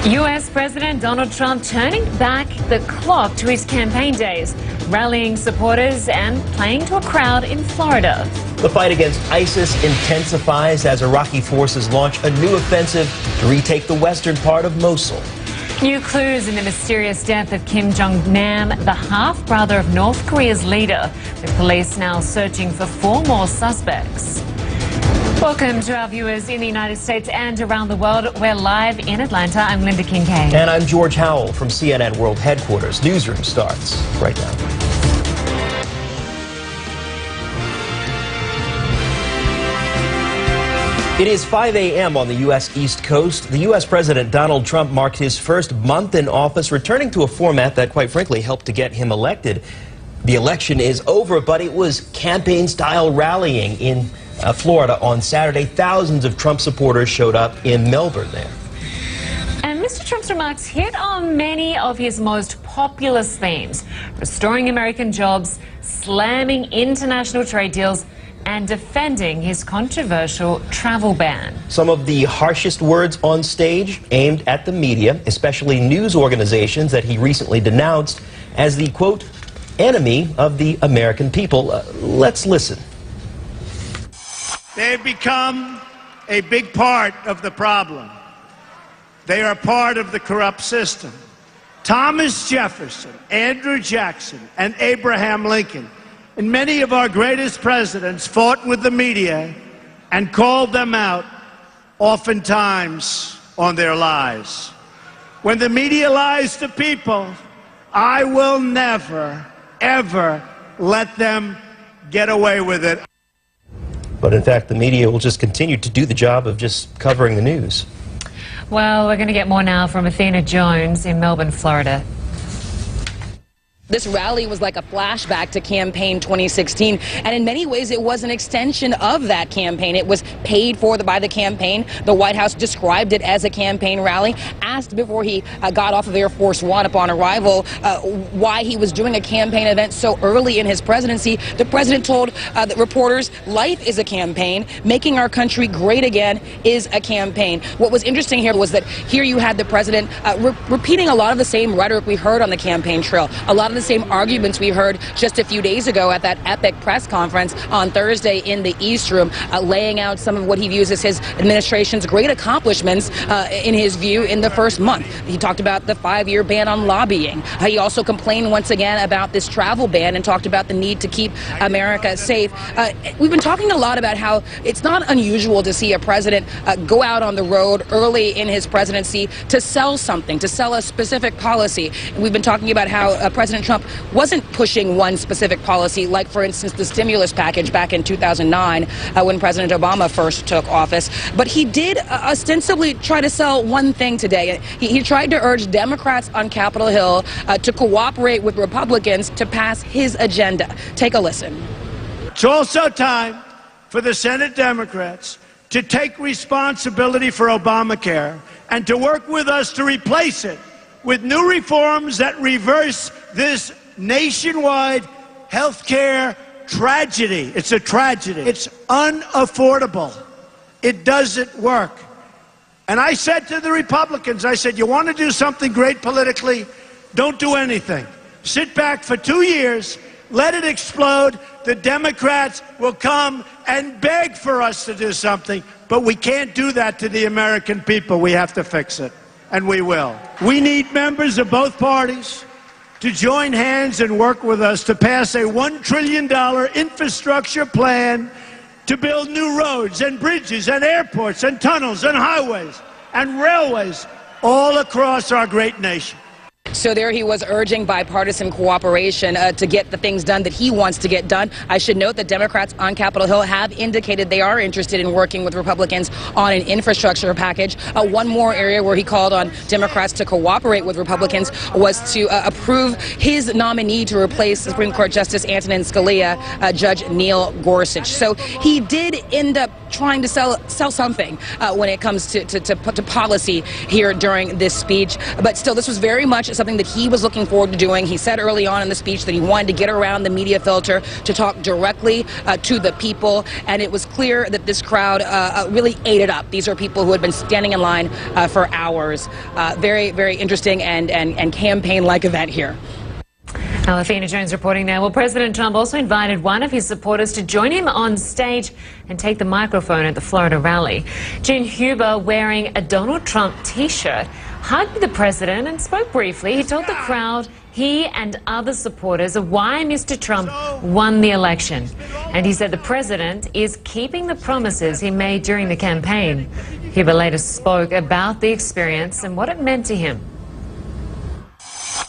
U.S. President Donald Trump turning back the clock to his campaign days, rallying supporters and playing to a crowd in Florida. The fight against ISIS intensifies as Iraqi forces launch a new offensive to retake the western part of Mosul. New clues in the mysterious death of Kim Jong-nam, the half-brother of North Korea's leader, with police now searching for 4 more suspects. Welcome to our viewers in the United States and around the world. We're live in Atlanta. I'm Linda Kincaid. And I'm George Howell from CNN World Headquarters. Newsroom starts right now. It is 5 a.m. on the U.S. East Coast. The U.S. President Donald Trump marked his first month in office, returning to a format that, quite frankly, helped to get him elected. The election is over, but it was campaign-style rallying in Florida on Saturday. Thousands of Trump supporters showed up in Melbourne there. And Mr. Trump's remarks hit on many of his most populous themes: restoring American jobs, slamming international trade deals, and defending his controversial travel ban. Some of the harshest words on stage aimed at the media, especially news organizations that he recently denounced as the, quote, enemy of the American people. Let's listen. They've become a big part of the problem. They are part of the corrupt system. Thomas Jefferson, Andrew Jackson, and Abraham Lincoln, and many of our greatest presidents fought with the media and called them out, oftentimes on their lies. When the media lies to people, I will never, ever let them get away with it. But in fact, the media will just continue to do the job of just covering the news. Well, we're going to get more now from Athena Jones in Melbourne, Florida. This rally was like a flashback to campaign 2016, and in many ways it was an extension of that campaign. It was paid for by the campaign. The White House described it as a campaign rally. Asked before he got off of Air Force One upon arrival why he was doing a campaign event so early in his presidency, the president told the reporters, life is a campaign. Making our country great again is a campaign. What was interesting here was that here you had the president repeating a lot of the same rhetoric we heard on the campaign trail, a lot of the same arguments we heard just a few days ago at that epic press conference on Thursday in the East Room, laying out some of what he views as his administration's great accomplishments in his view in the first month. He talked about the 5-year ban on lobbying. He also complained once again about this travel ban and talked about the need to keep America safe. We've been talking a lot about how it's not unusual to see a president go out on the road early in his presidency to sell something, to sell a specific policy. We've been talking about how President Trump wasn't pushing one specific policy, like, for instance, the stimulus package back in 2009 when President Obama first took office. But he did ostensibly try to sell one thing today. He tried to urge Democrats on Capitol Hill to cooperate with Republicans to pass his agenda. Take a listen. It's also time for the Senate Democrats to take responsibility for Obamacare and to work with us to replace it with new reforms that reverse this nationwide health care tragedy. It's a tragedy. It's unaffordable. It doesn't work. And I said to the Republicans, I said, you want to do something great politically? Don't do anything. Sit back for 2 years, let it explode. The Democrats will come and beg for us to do something, but we can't do that to the American people. We have to fix it, and we will. We need members of both parties to join hands and work with us to pass a $1 trillion infrastructure plan to build new roads and bridges and airports and tunnels and highways and railways all across our great nation. So there he was urging bipartisan cooperation to get the things done that he wants to get done. I should note that Democrats on Capitol Hill have indicated they are interested in working with Republicans on an infrastructure package. One more area where he called on Democrats to cooperate with Republicans was to approve his nominee to replace Supreme Court Justice Antonin Scalia, Judge Neil Gorsuch. So he did end up trying to sell something when it comes to policy here during this speech. But still, this was very much something that he was looking forward to doing. He said early on in the speech that he wanted to get around the media filter to talk directly to the people, and it was clear that this crowd really ate it up. These are people who had been standing in line for hours. Very, very interesting and campaign-like event here. Athena Jones reporting there. Well, President Trump also invited one of his supporters to join him on stage and take the microphone at the Florida rally. Gene Huber, wearing a Donald Trump T-shirt, hugged the president and spoke briefly. He told the crowd he and other supporters of why Mr. Trump won the election. And he said the president is keeping the promises he made during the campaign. Huber later spoke about the experience and what it meant to him.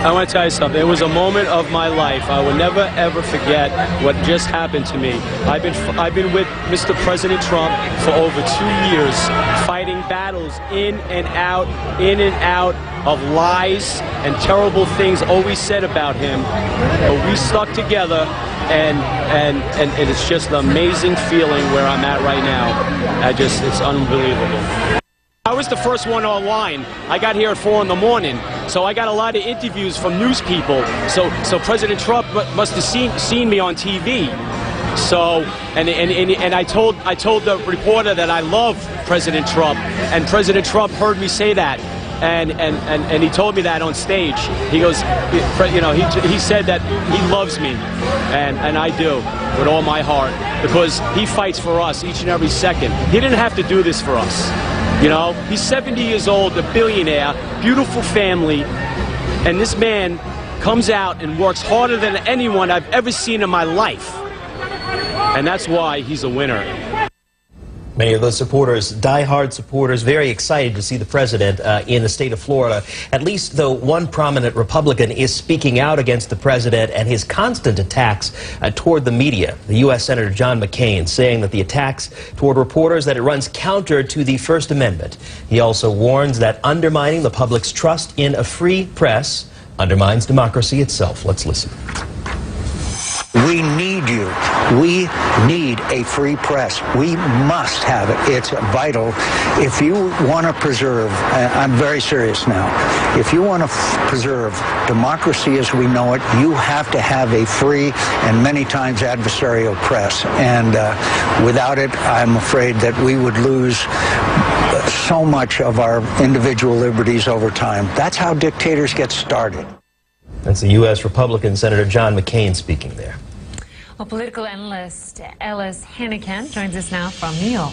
I want to tell you something. It was a moment of my life. I will never, ever forget what just happened to me. I've been with Mr. President Trump for over 2 years, fighting battles in and out of lies and terrible things always said about him. But we stuck together, and it's just an amazing feeling where I'm at right now. It's unbelievable. I was the first one online. I got here at 4 in the morning, so I got a lot of interviews from news people. So President Trump must have seen me on TV. So and I told the reporter that I love President Trump, and President Trump heard me say that, and he told me that on stage. He goes, you know, he said that he loves me, and I do with all my heart, because he fights for us each and every second. He didn't have to do this for us. You know, he's 70 years old, a billionaire, beautiful family, and this man comes out and works harder than anyone I've ever seen in my life. And that's why he's a winner. Many of those supporters, die-hard supporters, very excited to see the president in the state of Florida. At least, though, one prominent Republican is speaking out against the president and his constant attacks toward the media. The U.S. Senator John McCain saying that the attacks toward reporters, that it runs counter to the First Amendment. He also warns that undermining the public's trust in a free press undermines democracy itself. Let's listen. We need you. We need a free press. We must have it. It's vital. If you want to preserve, I'm very serious now, if you want to preserve democracy as we know it, you have to have a free and many times adversarial press. And without it, I'm afraid that we would lose so much of our individual liberties over time. That's how dictators get started. That's the U.S. Republican Senator John McCain speaking there. Well, political analyst Ellis Henican joins us now from New York.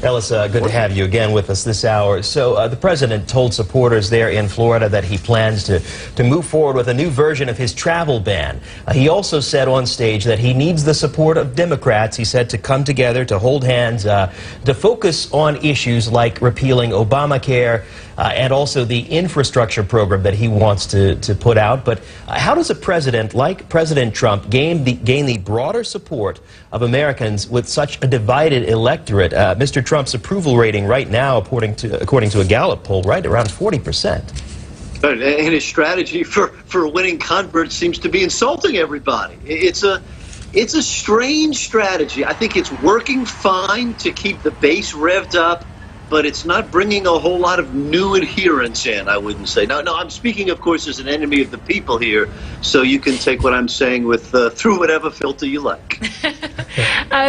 Ellis, good to have you again with us this hour. So the president told supporters there in Florida that he plans to move forward with a new version of his travel ban. He also said on stage that he needs the support of Democrats, he said, to come together, to hold hands, to focus on issues like repealing Obamacare and also the infrastructure program that he wants to put out. But how does a president like President Trump gain the broader support of Americans with such a divided electorate? Mr. Trump's approval rating right now, according to a Gallup poll, right around 40%. And his strategy for winning converts seems to be insulting everybody. It's a strange strategy. I think it's working fine to keep the base revved up, but it's not bringing a whole lot of new adherents in, I wouldn't say. No, I'm speaking, of course, as an enemy of the people here, so you can take what I'm saying with through whatever filter you like.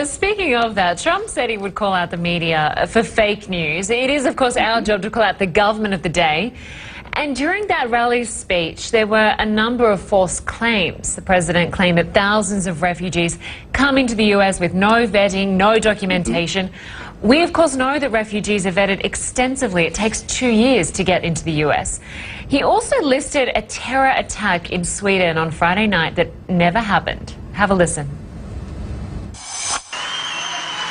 Speaking of that, Trump said he would call out the media for fake news. It is, of course, our job to call out the government of the day. And during that rally speech, there were a number of false claims. The president claimed that thousands of refugees coming to the U.S. with no vetting, no documentation. We, of course, know that refugees are vetted extensively. It takes 2 years to get into the U.S. He also listed a terror attack in Sweden on Friday night that never happened. Have a listen.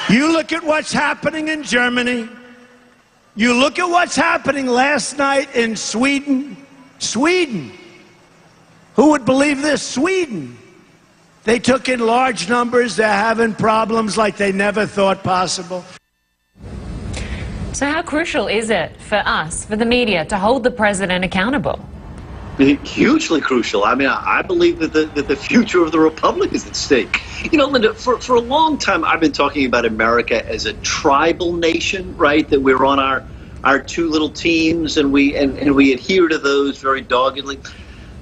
You look at what's happening in Germany. You look at what's happening last night in Sweden. Sweden. Who would believe this? Sweden. They took in large numbers. They're having problems like they never thought possible. So how crucial is it for us, for the media, to hold the president accountable? Hugely crucial. I mean, I believe that the future of the republic is at stake. You know, Linda, for a long time, I've been talking about America as a tribal nation, right? That we're on our two little teams and we adhere to those very doggedly.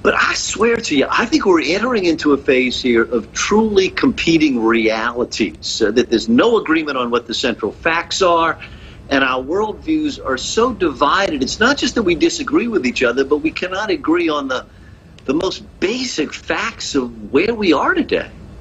But I swear to you, I think we're entering into a phase here of truly competing realities, that there's no agreement on what the central facts are, and our worldviews are so divided. It's not just that we disagree with each other, but we cannot agree on the most basic facts of where we are today.